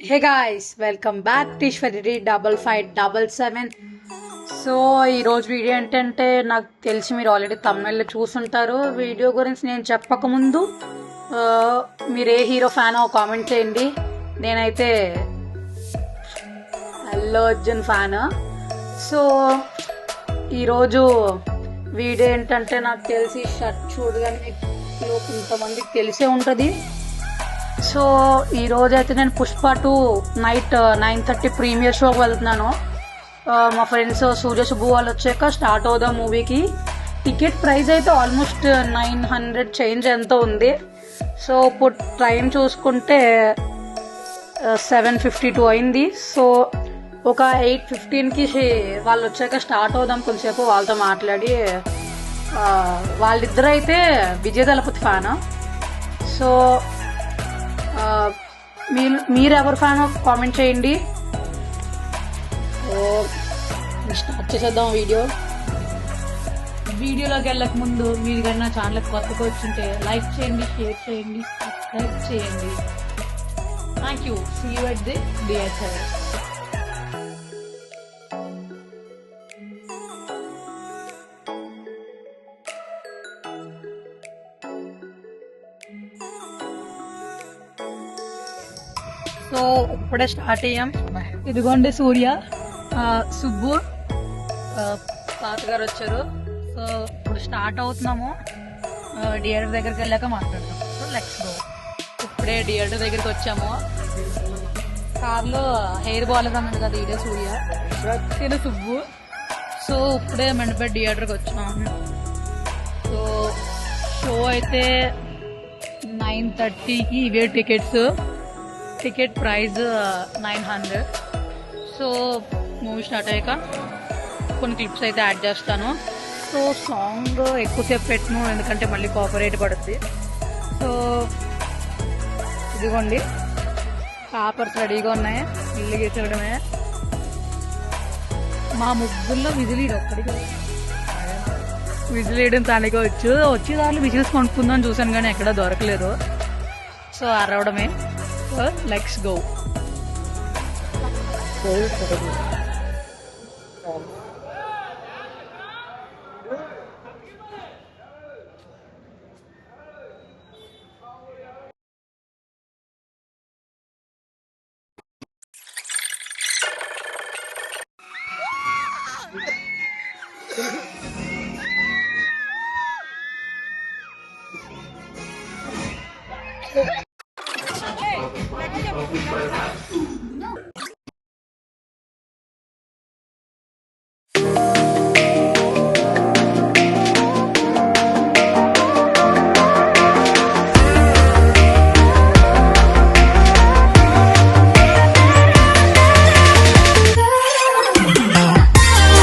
Hey guys, welcome back to Eshwari 5577. So ఈరోజు video ఏంటంటే, నాకు తెలిసి మీరు ఆల్రెడీ తమిళలో చూసుంటారు. వీడియో గురించి నేను చెప్పకముందు మీరు ఏ హీరో ఫ్యానో కామెంట్ చేయండి. నేనైతే అల్లు అర్జున్ ఫ్యాన్. సో ఈరోజు వీడియో ఏంటంటే, నాకు తెలిసి షర్ట్ చూడగానే కొంతమందికి తెలిసే ఉంటుంది. సో ఈరోజు అయితే నేను పుష్ప 2 నైట్ 9:30 ప్రీమియర్ షోకి వెళ్తున్నాను. మా ఫ్రెండ్స్ సూర్య శుభు వాళ్ళు వచ్చాక స్టార్ట్ అవుదాం మూవీకి. టికెట్ ప్రైస్ అయితే ఆల్మోస్ట్ 900 చేంజ్ ఎంతో ఉంది. సో ఇప్పుడు టైం చూసుకుంటే 7:52 అయింది. సో ఒక 8:15కి వాళ్ళు వచ్చాక స్టార్ట్ అవుదాం కొంచెంసేపు వాళ్ళతో మాట్లాడి. వాళ్ళిద్దరు అయితే విజయ్ దళపతి ఫ్యాన్. సో మీరు ఎవరు ఫ్యాన్ కామెంట్ చేయండి. స్టార్ట్ చేసేద్దాం వీడియోలోకి వెళ్ళక ముందు మీరు కానీ నా ఛానల్కి కొత్తగా వచ్చింటే లైక్ చేయండి, షేర్ చేయండి, సబ్స్క్రైబ్ చేయండి. Thank you. See you at the theatre. So ఇప్పుడే స్టార్ట్ అయ్యాం. ఇదిగోండి సూర్య, సుబ్బు, తాతగారు వచ్చారు. సో ఇప్పుడు స్టార్ట్ అవుతున్నాము. థియేటర్ దగ్గరికి వెళ్ళాక మాట్లాడతాం. So let's go. ఇప్పుడే థియేటర్ దగ్గరికి వచ్చాము. కార్లో హెయిర్ బాగాలేదు అన్నది కదా ఇదే సూర్య, తిన సుబ్బు. సో ఇప్పుడే మెండపేట థియేటర్కి వచ్చాము. సో షో అయితే 9:30కి ఇవే tickets. Ticket price 900. So movie start అయ్యాక కొన్ని క్లిప్స్ అయితే యాడ్ చేస్తాను. సో సాంగ్ ఎక్కువసేపు పెట్టను, ఎందుకంటే మళ్ళీ కాపీరైట్ పడుతుంది. సో ఇదిగోండి పేపర్స్ రెడీగా ఉన్నాయి, ఇల్లు గీసేయడమే. మా ముగ్గుల్లో విజిల్ ఒక్కడికి విజిల్ వేయడం తనగా వచ్చే దాంట్లో విజిల్స్ కొనుక్కుందాం చూసాను కానీ ఎక్కడ దొరకలేదు. సో అరవడమే. Let's go.